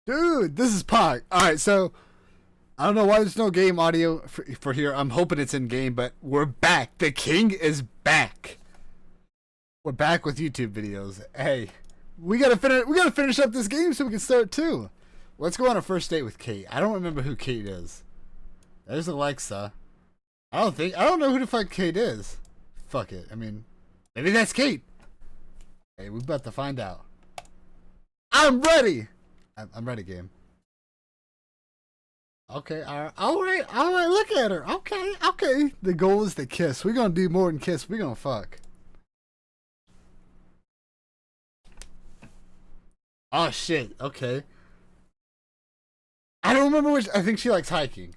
Dude, this is Pog. Alright, so I don't know why there's no game audio for here. I'm hoping it's in game, but we're back. The king is back. We're back with YouTube videos. Hey, we gotta finish up this game so we can start too. Let's go on a first date with Kate. I don't remember who Kate is. There's Alexa. I don't know who the fuck Kate is. Fuck it. I mean, maybe that's Kate. Hey, we're about to find out. I'm ready. I'm ready, game. Okay, all right, look at her. Okay. The goal is to kiss. We're gonna do more than kiss. We're gonna fuck. Oh, shit. Okay. I don't remember which. I think she likes hiking.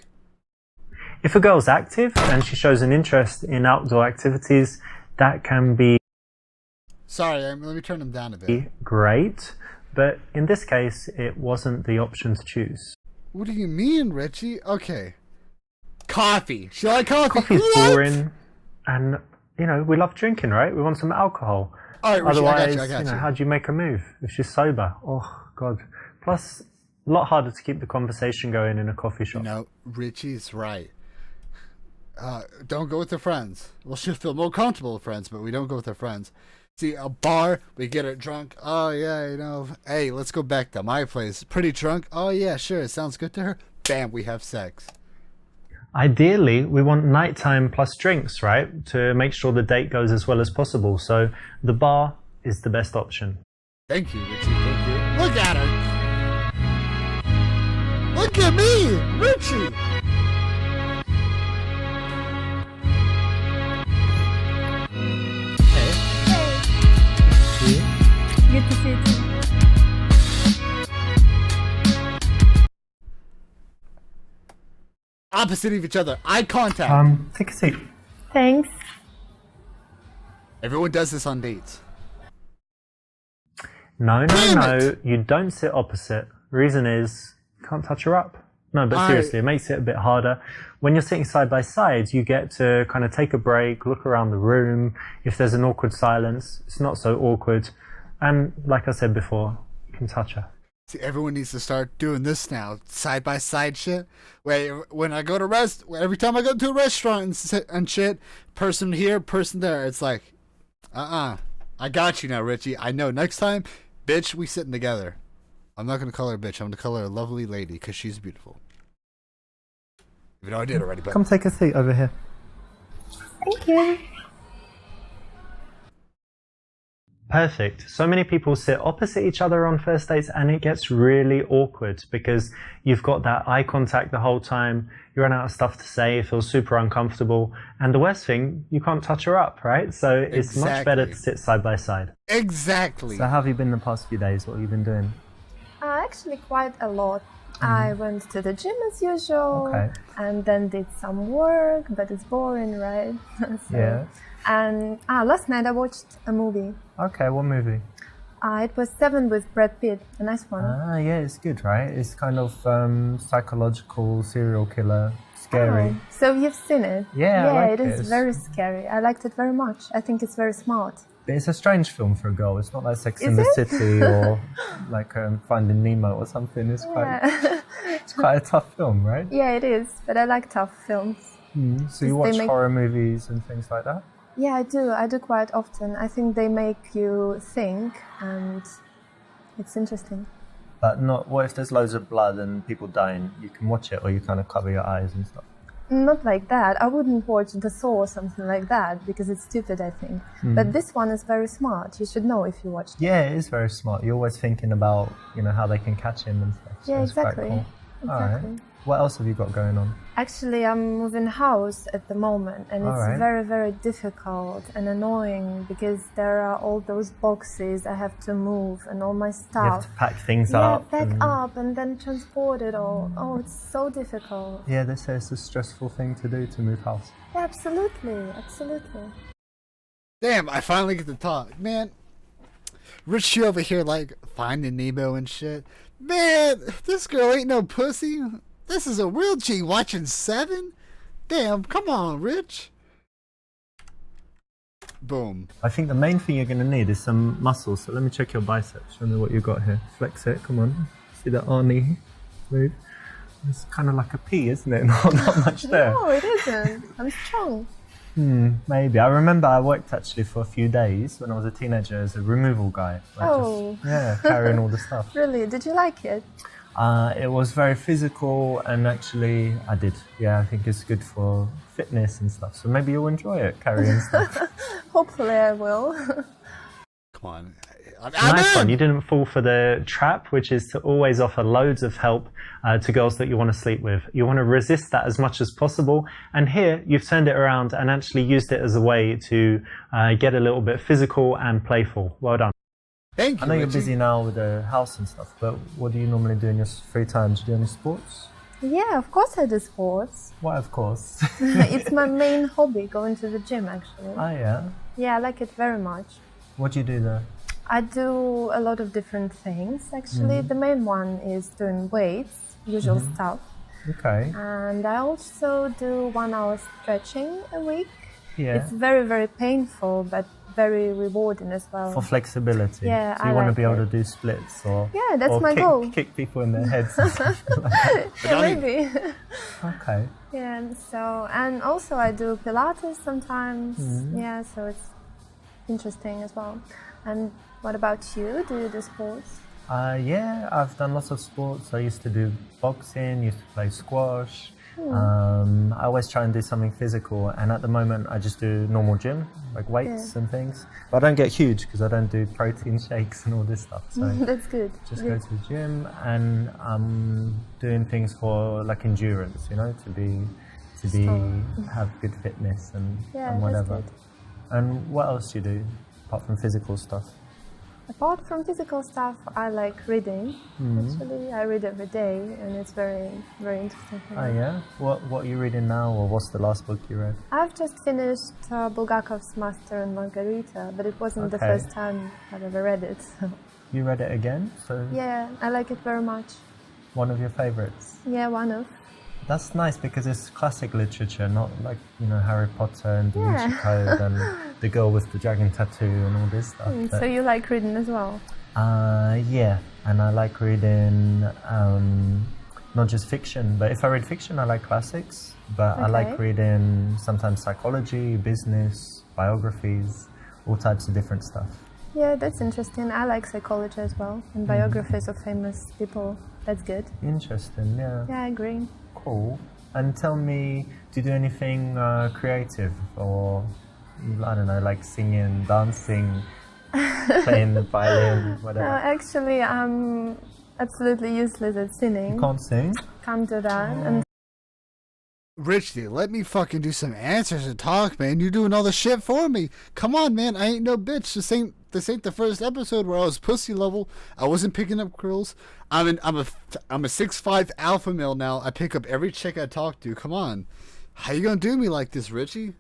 If a girl's active and she shows an interest in outdoor activities, that can be Sorry, let me turn them down a bit. great. But in this case, it wasn't the option to choose. What do you mean, Richie? Okay. Coffee. She like coffee. Coffee's What? boring, and you know we love drinking, right? We want some alcohol. All right, Richie, Otherwise, I got you. how do you make a move if she's sober? Oh God! Plus, a lot harder to keep the conversation going in a coffee shop. No, Richie's right. Don't go with her friends. Well, she'll feel more comfortable with friends, but we don't go with her friends. See, a bar, we get her drunk. Oh, yeah, you know. Hey, let's go back to my place. Pretty drunk. Oh, yeah, sure. It sounds good to her. Bam, we have sex. Ideally, we want nighttime plus drinks, right? To make sure the date goes as well as possible. So the bar is the best option. Thank you, Richie. Thank you. Look at her. Look at me, Richie. Good to see you too. Opposite of each other. Eye contact. Take a seat. Thanks. Everyone does this on dates. No, Damn no. You don't sit opposite. Reason is, you can't touch her up. No, but seriously, it makes it a bit harder. When you're sitting side by side, you get to kind of take a break, look around the room. If there's an awkward silence, it's not so awkward. And like I said before, you can touch her. See, everyone needs to start doing this now, side by side shit. When I go to every time I go to a restaurant and shit, person here, person there, it's like, I got you now, Richie. I know. Next time, bitch, we sitting together. I'm not gonna call her a bitch. I'm gonna call her a lovely lady because she's beautiful. Even though I did already, but Come take a seat over here. Thank you. Perfect. So many people sit opposite each other on first dates and it gets really awkward because you've got that eye contact the whole time, you run out of stuff to say, it feels super uncomfortable, and the worst thing, you can't touch her up, right? So it's much better to sit side by side. exactly. So how have you been the past few days? What have you been doing? Actually, quite a lot. I went to the gym as usual, Okay. and then did some work, but it's boring, right? Yeah. And last night I watched a movie. Okay, what movie? It was Seven with Brad Pitt, a nice one. Yeah, it's good, right? It's kind of psychological, serial killer, scary. Oh, so you've seen it? Yeah, I like it is it. very scary. I liked it very much. I think it's very smart. But it's a strange film for a girl. It's not like Sex Is and the it? City or like Finding Nemo or something. It's Yeah. it's quite a tough film, right? Yeah, it is. But I like tough films. So you They watch make- horror movies and things like that? Yeah, I do. I do quite often. I think they make you think, and it's interesting. But not. What if there's loads of blood and people dying? You can watch it, or you kind of cover your eyes and stuff. Not like that. I wouldn't watch The Saw or something like that because it's stupid, I think. But this one is very smart. You should know if you watched it. Yeah, it is very smart. You're always thinking about how they can catch him and stuff. So Yeah, it's quite exactly. cool. All Exactly. right. What else have you got going on? Actually, I'm moving house at the moment, and it's Alright. very, very difficult and annoying because there are all those boxes I have to move and all my You have stuff. to pack things Yeah, up. pack and- up and then transport it all. Oh, it's so difficult. Yeah, they say it's a stressful thing to do to move house. Yeah, absolutely, absolutely. Damn, I finally get to talk. Man, Richie over here like Finding Nemo and shit. Man, this girl ain't no pussy. This is a real G watching Seven? Damn, come on, Rich. Boom. I think the main thing you're going to need is some muscle. So let me check your biceps. Show me what you got here. Flex it. Come on. See the Arnie move? It's kind of like a P, isn't it? Not much there. No, it isn't. I'm strong. Maybe. I remember I worked actually for a few days when I was a teenager as a removal guy. Oh. Carrying all the stuff. Really? Did you like it? It was very physical, and actually I did. Yeah, I think it's good for fitness and stuff. So maybe you'll enjoy it, carrying stuff. Hopefully I will. Come on. Nice one. You didn't fall for the trap, which is to always offer loads of help to girls that you want to sleep with. You want to resist that as much as possible. And here you've turned it around and actually used it as a way to get a little bit physical and playful. Well done. Thank you. I know you're busy now with the house and stuff, but what do you normally do in your free time? Do you do any sports? Yeah, of course I do sports. Why, of course. It's my main hobby, going to the gym actually. Oh, yeah? Yeah, I like it very much. What do you do there? I do a lot of different things actually. The main one is doing weights, usual stuff. Okay. And I also do 1 hour stretching a week. Yeah. It's very, very painful, but very rewarding as well. For flexibility. Yeah, so you want to be able to do splits or yeah, that's or my goal. Kick people in their heads. And stuff like that. Yeah, maybe. Okay. Yeah, so, and also I do Pilates sometimes. Yeah, so it's interesting as well. And what about you? Do you do sports? Yeah, I've done lots of sports. I used to do boxing, used to play squash. I always try and do something physical, and at the moment I just do normal gym, like weights and things. But I don't get huge because I don't do protein shakes and all this stuff. So That's good. just go to the gym, and I'm doing things for like endurance, you know, to have good fitness and whatever. That's good. And what else do you do apart from physical stuff? Apart from physical stuff, I like reading. Actually, I read every day, and it's very, very interesting. Oh yeah? What are you reading now, or what's the last book you read? I've just finished Bulgakov's Master and Margarita, but it wasn't the first time I've ever read it. So. You read it again? So yeah, I like it very much. One of your favorites? Yeah, one of. That's nice because it's classic literature, not like, you know, Harry Potter and Da Vinci Code and the girl with the dragon tattoo and all this stuff. So you like reading as well? Yeah, and I like reading not just fiction, but if I read fiction, I like classics. But I like reading sometimes psychology, business, biographies, all types of different stuff. Yeah, that's interesting. I like psychology as well, and biographies of famous people. That's good. Interesting, yeah. Yeah, I agree. Cool. And tell me, do you do anything creative, or I don't know, like singing, dancing, playing the violin, whatever? Actually, I'm absolutely useless at singing. You can't sing? Can't do that. And Richie, let me fucking do some answers and talk, man. You're doing all the shit for me. Come on, man. I ain't no bitch. This ain't the first episode where I was pussy level. I wasn't picking up girls. I'm a 6'5" alpha male now. I pick up every chick I talk to. Come on. How you gonna do me like this, Richie?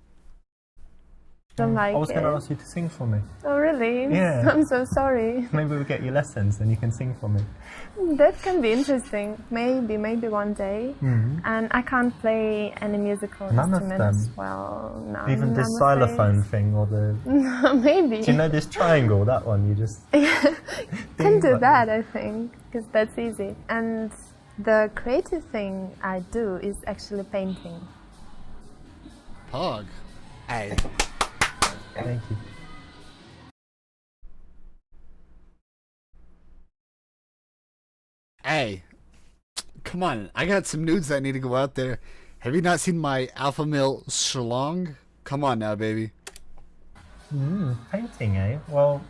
don't like I was it. going to ask you to sing for me. Oh, really? Yeah. I'm so sorry. Maybe we'll get you lessons and you can sing for me. That can be interesting. Maybe one day. And I can't play any musical None of instruments. them? Well, no. Even this I'm xylophone afraid. thing or the... Maybe. Do you know this triangle, that one? You just... Can do that, I think, because that's easy. And the creative thing I do is actually painting. Pog. Hey. Thank you. Hey. Come on. I got some nudes that need to go out there. Have you not seen my alpha male schlong? Come on now, baby. Painting, eh? Well,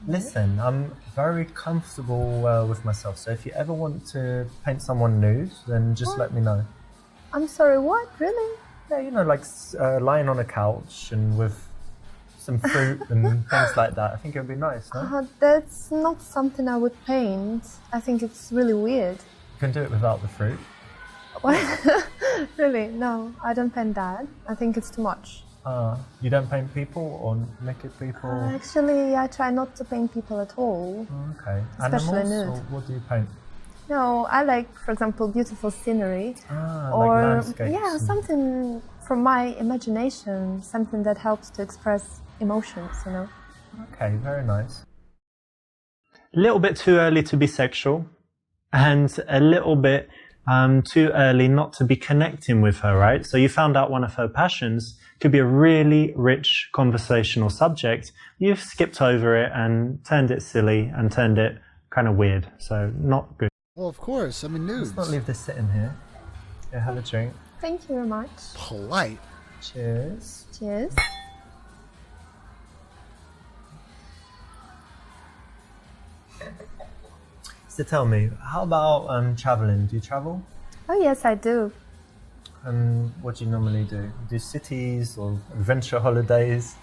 listen, I'm very comfortable with myself. So if you ever want to paint someone nude, then just let me know. I'm sorry, what? Really? Yeah, you know, like lying on a couch and with some fruit and things like that. I think it would be nice, no? That's not something I would paint. I think it's really weird. You can do it without the fruit. What? Really? No, I don't paint that. I think it's too much. You don't paint people or naked people? Actually, I try not to paint people at all. Okay. Especially Animals, nude. or what do you paint? No, I like, for example, beautiful scenery. Like landscapes. Yeah, something from my imagination, something that helps to express emotions, you know. Okay, very nice. A little bit too early to be sexual. and a little bit too early not to be connecting with her, right? So you found out one of her passions could be a really rich conversational subject. You've skipped over it and turned it silly and turned it kind of weird. So not good. Well, of course. I mean, news. Let's not leave this sitting here. Yeah, have a drink. Thank you very much. Polite. Cheers. Cheers. So tell me, how about traveling? Do you travel? Oh yes, I do. And what do you normally do? Do cities or adventure holidays?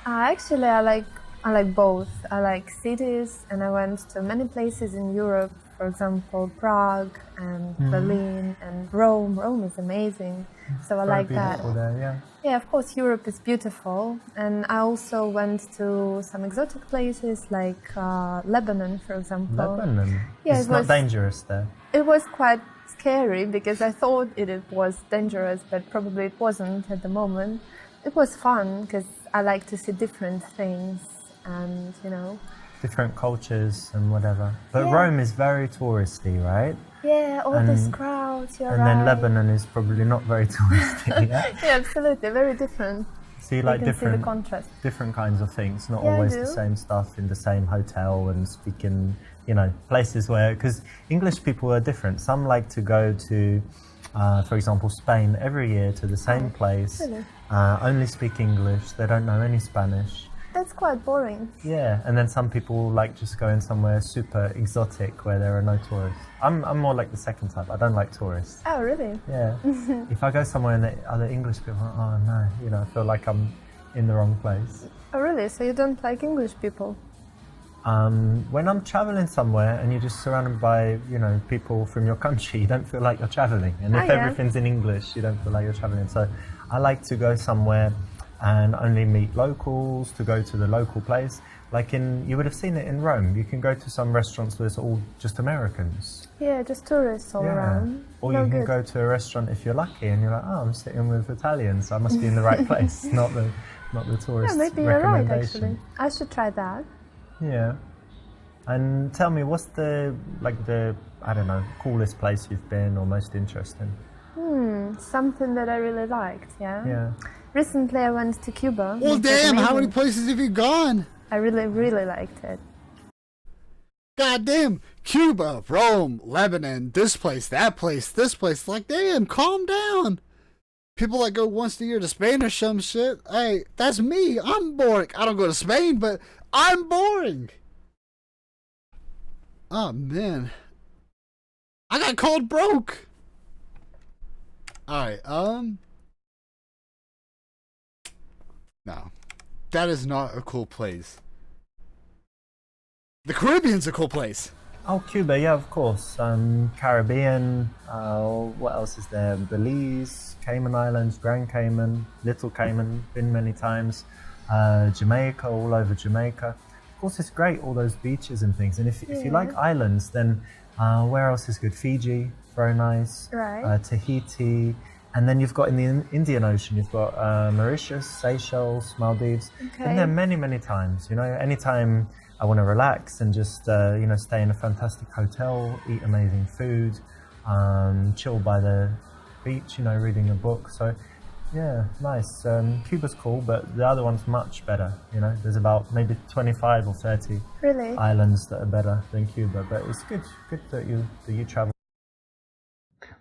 Actually, I like both. I like cities, and I went to many places in Europe. For example, Prague and Berlin and Rome. Rome is amazing, so I like that. There, yeah. Yeah, of course, Europe is beautiful, and I also went to some exotic places like Lebanon, for example. Lebanon? Yeah, it's not dangerous there. It was quite scary because I thought it was dangerous, but probably it wasn't at the moment. It was fun because I like to see different things and, different cultures and whatever. But yeah. Rome is very touristy, right? Yeah, all these crowds, you're and right. then Lebanon is probably not very touristy, yeah? Yeah, absolutely, very different. So you like can see the different contrast. Different kinds of things, not Yeah, always I the do. same stuff in the same hotel and speaking, places where, because English people are different. Some like to go to, for example, Spain every year to the same place, really? Only speak English, they don't know any Spanish. That's quite boring. Yeah, and then some people like just going somewhere super exotic where there are no tourists. I'm more like the second type. I don't like tourists. Oh, really? Yeah. If I go somewhere and there are other English people, oh no, I feel like I'm in the wrong place. Oh, really? So you don't like English people? When I'm traveling somewhere and you're just surrounded by, people from your country, you don't feel like you're traveling. And if everything's in English, you don't feel like you're traveling. So I like to go somewhere and only meet locals, to go to the local place. Like you would have seen it in Rome. You can go to some restaurants where it's all just Americans. Yeah, just tourists all around. Or you can go to a restaurant if you're lucky and you're like, oh, I'm sitting with Italians, so I must be in the right place, not the tourist Yeah, maybe you're right, recommendation. actually. I should try that. Yeah. And tell me, what's the coolest place you've been or most interesting? Something that I really liked, yeah? Yeah. Recently I went to Cuba. Well, It was damn, how many amazing. places have you gone? I really, really liked it. Goddamn, Cuba, Rome, Lebanon, this place, this place. Like, damn, calm down. People that go once a year to Spain or some shit. Hey, that's me. I'm boring. I don't go to Spain, but I'm boring. Oh, man. I got called broke. Alright, no. That is not a cool place. The Caribbean's a cool place. Oh, Cuba, yeah, of course. Caribbean, what else is there? Belize, Cayman Islands, Grand Cayman, Little Cayman, been many times. Jamaica, all over Jamaica. Of course, it's great, all those beaches and things. And if you like islands, then where else is good? Fiji, very nice. Right. Tahiti. And then you've got in the Indian Ocean, you've got Mauritius, Seychelles, Maldives. Okay. Been there many, many times. Anytime I want to relax and just, stay in a fantastic hotel, eat amazing food, chill by the beach, reading a book. So, yeah, nice. Cuba's cool, but the other one's much better. There's about maybe 25 or 30 Really? islands that are better than Cuba. But it's good that you travel.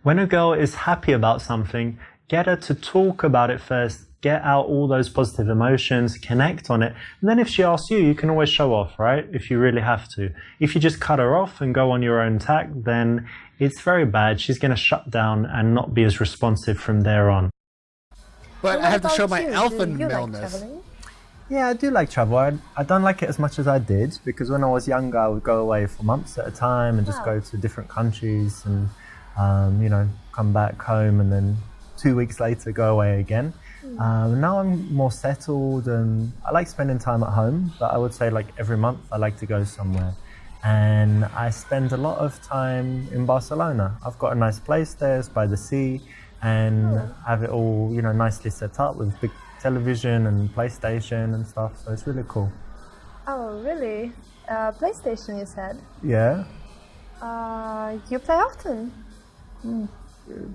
When a girl is happy about something, get her to talk about it first. Get out all those positive emotions, connect on it. And then if she asks you, you can always show off, right? If you really have to. If you just cut her off and go on your own tack, then it's very bad. She's going to shut down and not be as responsive from there on. But I have to show my alpha Do you like maleness. traveling? Yeah, I do like travel. I don't like it as much as I did, because when I was younger, I would go away for months at a time and just go to different countries and, come back home and then 2 weeks later go away again. Now I'm more settled and I like spending time at home, but I would say like every month I like to go somewhere. And I spend a lot of time in Barcelona. I've got a nice place there, it's by the sea, and have it all, nicely set up with big television and PlayStation and stuff, so it's really cool. Oh, really? PlayStation, you said? Yeah. You play often?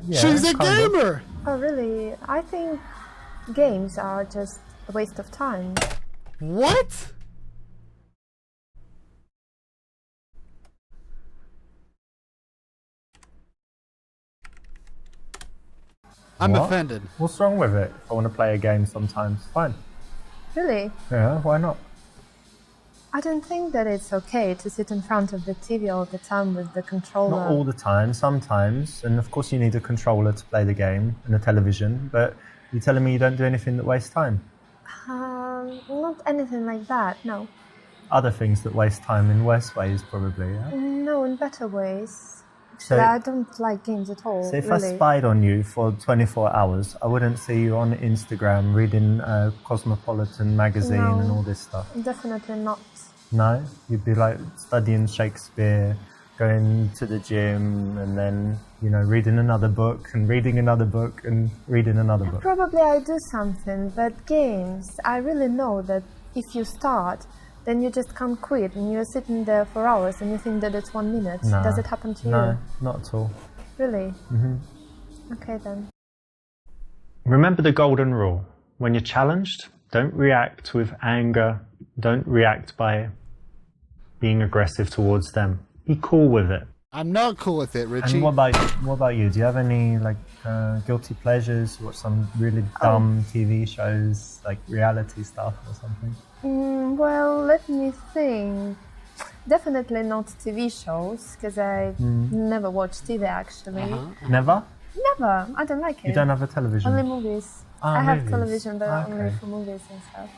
Yeah, She's a kind of. gamer! Oh, really? I think games are just a waste of time. What? I'm What? offended. What's wrong with it? If I want to play a game sometimes, fine. Really? Yeah, why not? I don't think that it's okay to sit in front of the TV all the time with the controller. Not all the time, sometimes. And of course you need a controller to play the game and a television, but you're telling me you don't do anything that wastes time? Not anything like that, no. Other things that waste time in worse ways, probably, yeah? No, in better ways. So, I don't like games at all, so if really. I spied on you for 24 hours, I wouldn't see you on Instagram reading Cosmopolitan magazine No. and all this stuff. Definitely not. No? You'd be like studying Shakespeare, going to the gym, and then, you know, reading another book, and reading another book, and reading another book. Probably I do something, but games, I really know that if you start, then you just can't quit, and you're sitting there for hours, and you think that it's 1 minute. No. Does it happen to No, you? not at all. Really? hmm Okay then. Remember the golden rule. When you're challenged, don't react with anger. Don't react by being aggressive towards them. Be cool with it. I'm not cool with it, Richie. And what about you? Do you have any guilty pleasures? Watch some really dumb TV shows, like reality stuff or something? Well, let me think. Definitely not TV shows, because I never watch TV actually. Never? Never. I don't like it. You don't have a television? Only movies. Ah, I have movies. television, but only Okay. for movies and stuff.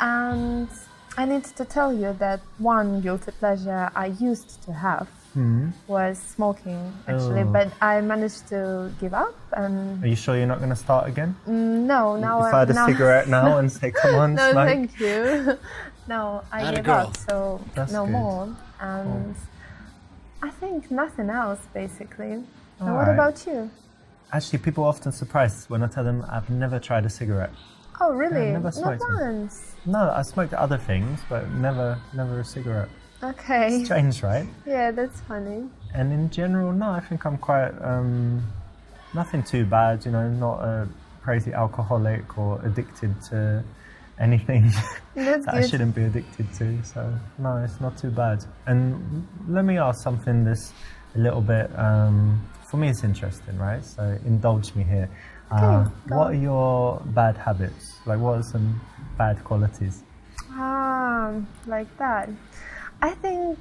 And I need to tell you that one guilty pleasure I used to have was smoking, actually, Oh. but I managed to give up. And Are you sure you're not going to start again? no, now If I had a now, cigarette now and say, come on, no, smoke. thank you. No, I Atta gave girl. up, so That's no good. more. And I think nothing else, basically. And what Alright. about you? Actually, people are often surprised when I tell them I've never tried a cigarette. Oh, really? never Not smoked them. once. No, I smoked other things, but never a cigarette. Okay. Strange, right? Yeah, that's funny. And in general, no, I think I'm quite, nothing too bad, you know, not a crazy alcoholic or addicted to anything That's that I good. shouldn't be addicted to. So, no, it's not too bad. And let me ask something that's a little bit, for me it's interesting, right? So indulge me here. Okay, go What on. are your bad habits? Like, what are some bad qualities? Like that. I think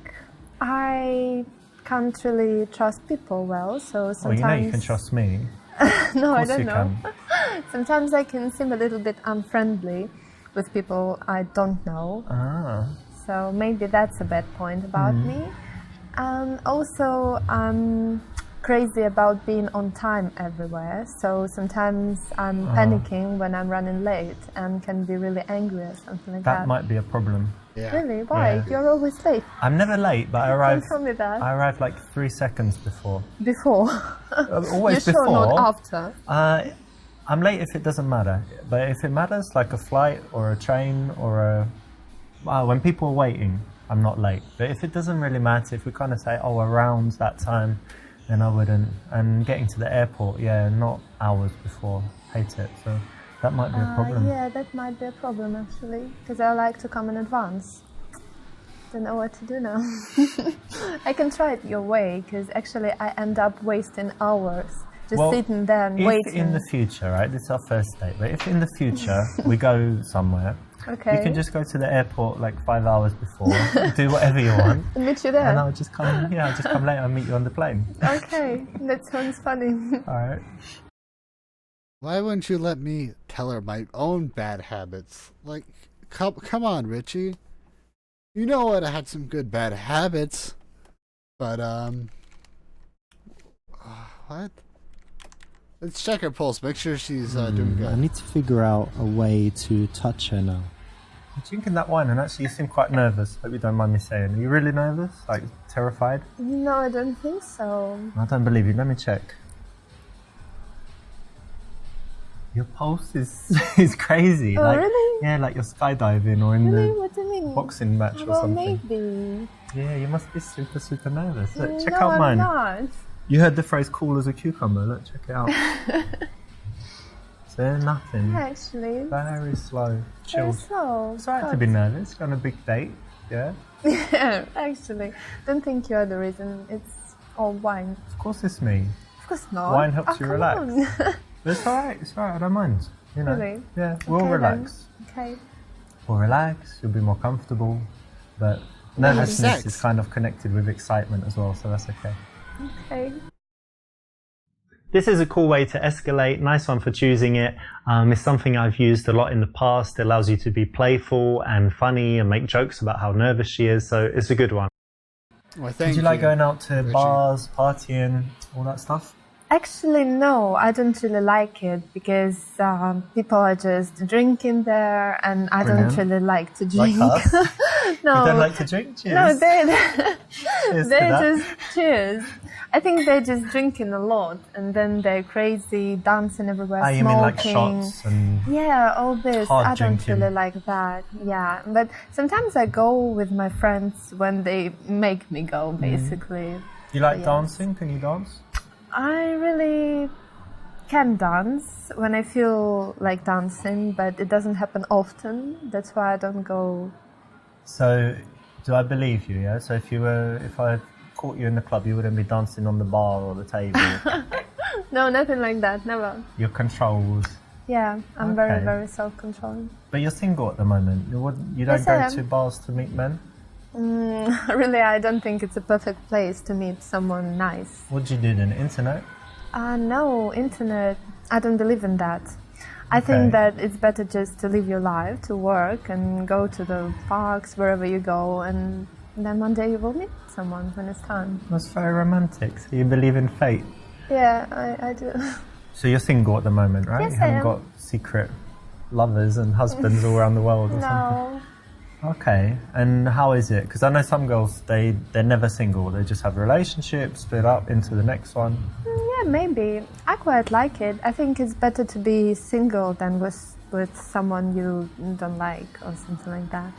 I can't really trust people well, so Well, sometimes... you know you can trust me. No, I Of course don't you know. can. Sometimes I can seem a little bit unfriendly with people I don't know. Ah. So maybe that's a bad point about me. And also, I'm crazy about being on time everywhere. So sometimes I'm panicking when I'm running late and can be really angry or something like That that. might be a problem. Yeah. Really? Why? Yeah. You're always late. I'm never late, but I arrive. Don't tell me that. I arrive like 3 seconds before. Before. Always You're sure before. not after? I'm late if it doesn't matter, but if it matters, like a flight or a train or when people are waiting, I'm not late. But if it doesn't really matter, if we kind of say, oh, around that time, then I wouldn't. And getting to the airport, yeah, not hours before. Hate it. So that might be a problem. Yeah, that might be a problem actually, because I like to come in advance. Don't know what to do now. I can try it your way, because actually I end up wasting hours just Well, sitting there and If waiting. in the future, right, this is our first date, but if in the future we go somewhere, Okay. you can just go to the airport like 5 hours before, do whatever you want, I'll meet you there. and I'll just come, I'll just come later and meet you on the plane. Okay, that sounds funny. All right. Why wouldn't you let me tell her my own bad habits? Like, come on, Richie. You know what? I had some good bad habits, but what? Let's check her pulse. Make sure she's doing I good. need to figure out a way to touch her now. I'm drinking that wine, and actually, you seem quite nervous. Hope you don't mind me saying. Are you really nervous? Like terrified? No, I don't think so. I don't believe you. Let me check. Your pulse is crazy. Oh, like, really? Yeah, like you're skydiving or in Really? the What do you mean? boxing match or Well, something. maybe. Yeah, you must be super, super nervous. Look, check No, out mine. I'm not. You heard the phrase cool as a cucumber. Look, check it out. So nothing. Actually, Very slow. very Chilled. slow. It's alright to be nervous. You're on a big date. Yeah. Yeah, actually. Don't think you're the reason. It's all wine. Of course it's me. Of course not. Wine helps you come relax. on. But it's alright. It's alright. I don't mind. You know. Really? Yeah. We'll Okay, relax. Okay. We'll relax. You'll be more comfortable. But nervousness sex. is kind of connected with excitement as well. So that's okay. Okay. This is a cool way to escalate. Nice one for choosing it. It's something I've used a lot in the past. It allows you to be playful and funny and make jokes about how nervous she is. So it's a good one. Well, thank Did you like going out to Richie. bars, partying, all that stuff? Actually, no, I don't really like it because people are just drinking there, and I don't Brilliant. really like to Like drink. us? No, You don't like to drink? Cheers. no, they Cheers to they that. just cheers. I think they're just drinking a lot, and then they're crazy, dancing everywhere, You smoking. mean like shots and... Yeah, all this. Hard I don't drinking. really like that. Yeah, but sometimes I go with my friends when they make me go, basically. You like Yes. dancing? Can you dance? I really can dance when I feel like dancing, but it doesn't happen often. That's why I don't go. So, do I believe you, yeah? So if I caught you in the club, you wouldn't be dancing on the bar or the table. No, nothing like that. Never. You're controlled. Yeah, I'm Okay. very, very self-controlled. But you're single at the moment. You don't Yes, I go am. to bars to meet men? Really, I don't think it's a perfect place to meet someone nice. What do you do then? Internet? No, internet. I don't believe in that. I Okay. think that it's better just to live your life, to work and go to the parks, wherever you go, and then one day you will meet someone when it's time. That's very romantic. So you believe in fate? Yeah, I do. So you're single at the moment, right? Yes, You I haven't am. got secret lovers and husbands all around the world or something? No. Okay. And how is it? Because I know some girls, they're never single. They just have relationships, split up into the next one. Yeah, maybe. I quite like it. I think it's better to be single than with someone you don't like or something like that.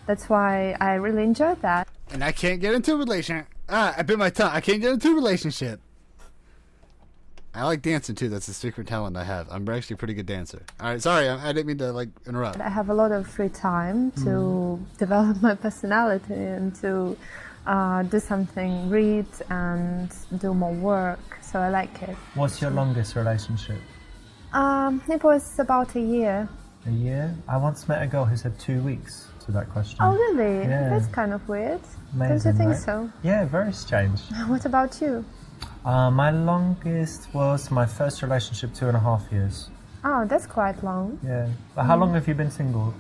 That's why I really enjoy that. And I can't get into a relationship. I bit my tongue. I can't get into a relationship. I like dancing too. That's a secret talent I have. I'm actually a pretty good dancer. All right, sorry, I didn't mean to interrupt. I have a lot of free time to develop my personality and to do something, read and do more work. So I like it. What's your longest relationship? It was about a year. A year? I once met a girl who said 2 weeks to that question. Oh, really? Yeah. That's kind of weird. Don't Amazing, you think right? so? Yeah, very strange. What about you? My longest was my first relationship, 2.5 years. Oh, that's quite long. Yeah. But how long have you been single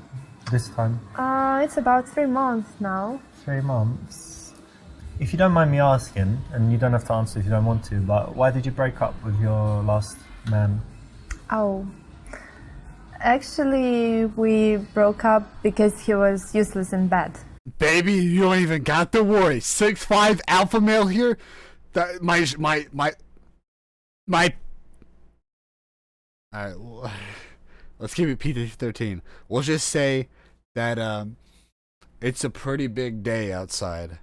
this time? It's about 3 months now. 3 months. If you don't mind me asking, and you don't have to answer if you don't want to, but why did you break up with your last man? Oh. Actually, we broke up because he was useless in bed. Baby, you don't even got to worry. 6'5" alpha male here. That my. All right, well, let's keep it PG-13. We'll just say that it's a pretty big day outside.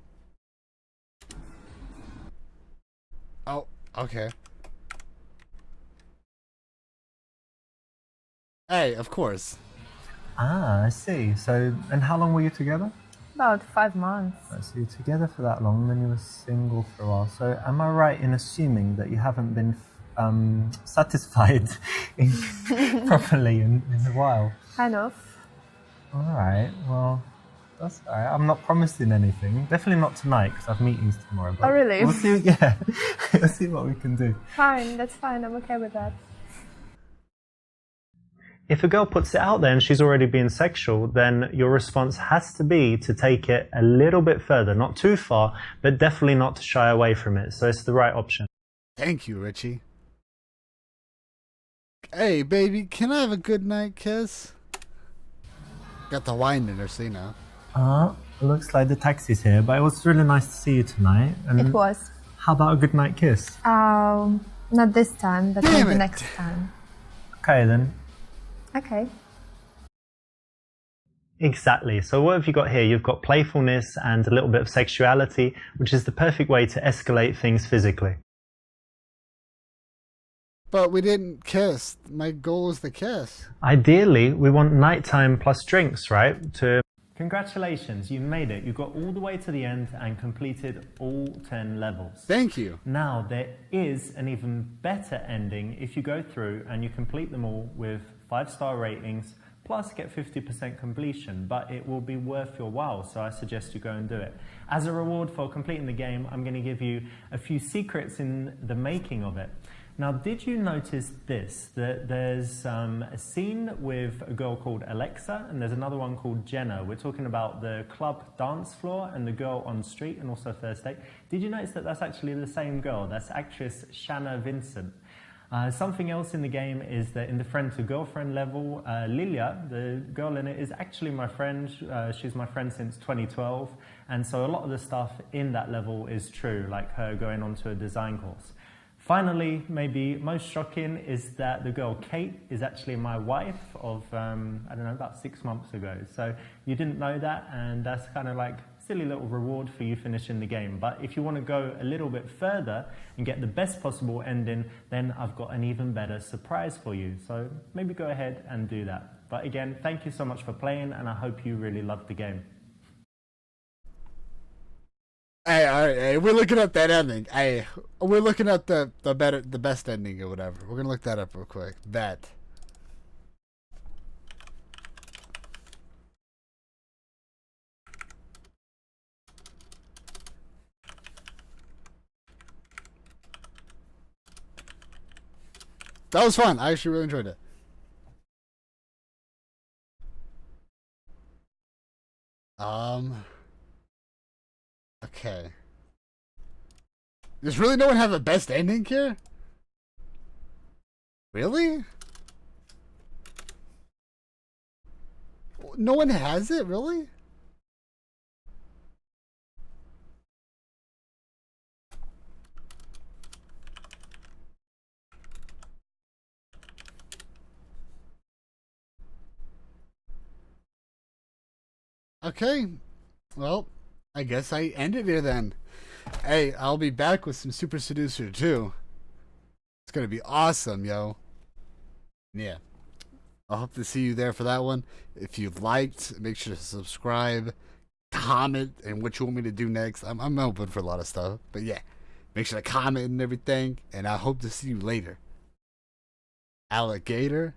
Oh, okay. Hey, of course. Ah, I see. So, and how long were you together? About 5 months. So you're together for that long, then you were single for a while. So am I right in assuming that you haven't been satisfied properly in a while? Kind of. All right, well, that's all right. I'm not promising anything. Definitely not tonight because I have meetings tomorrow. But Oh, really? We'll see. Yeah, we'll see what we can do. Fine, that's fine. I'm okay with that. If a girl puts it out there and she's already being sexual, then your response has to be to take it a little bit further, not too far, but definitely not to shy away from it. So it's the right option. Thank you, Richie. Hey, baby, can I have a good night kiss? Got the wine in her, see now. Looks like the taxi's here, but it was really nice to see you tonight. And It was. how about a good night kiss? Not this time, but Damn maybe it. next time. Okay then. Okay. Exactly. So what have you got here? You've got playfulness and a little bit of sexuality, which is the perfect way to escalate things physically. But we didn't kiss. My goal is the kiss. Ideally, we want nighttime plus drinks, right? Congratulations, you made it. You got all the way to the end and completed all 10 levels. Thank you. Now, there is an even better ending if you go through and you complete them all with 5-star ratings, plus get 50% completion, but it will be worth your while, so I suggest you go and do it. As a reward for completing the game, I'm going to give you a few secrets in the making of it. Now, did you notice this? That there's a scene with a girl called Alexa and there's another one called Jenna. We're talking about the club dance floor and the girl on street and also first date. Did you notice that that's actually the same girl? That's actress Shanna Vincent. Something else in the game is that in the friend to girlfriend level, Lilia, the girl in it, is actually my friend. She's my friend since 2012. And so a lot of the stuff in that level is true, like her going on to a design course. Finally, maybe most shocking is that the girl Kate is actually my wife of, I don't know, about 6 months ago. So you didn't know that, and that's kind of like a silly little reward for you finishing the game. But if you want to go a little bit further and get the best possible ending, then I've got an even better surprise for you. So maybe go ahead and do that. But again, thank you so much for playing, and I hope you really loved the game. Hey, all right, hey, we're looking up that ending. Hey, we're looking up the best ending or whatever. We're gonna look that up real quick. That was fun. I actually really enjoyed it. Okay. Does really no one have a best ending here? Really? No one has it, really? Okay. Well, I guess I ended here then. Hey, I'll be back with some Super Seducer too. It's gonna be awesome, yo. Yeah. I hope to see you there for that one. If you liked, make sure to subscribe, comment, and what you want me to do next. I'm open for a lot of stuff. But yeah, make sure to comment and everything. And I hope to see you later. Alligator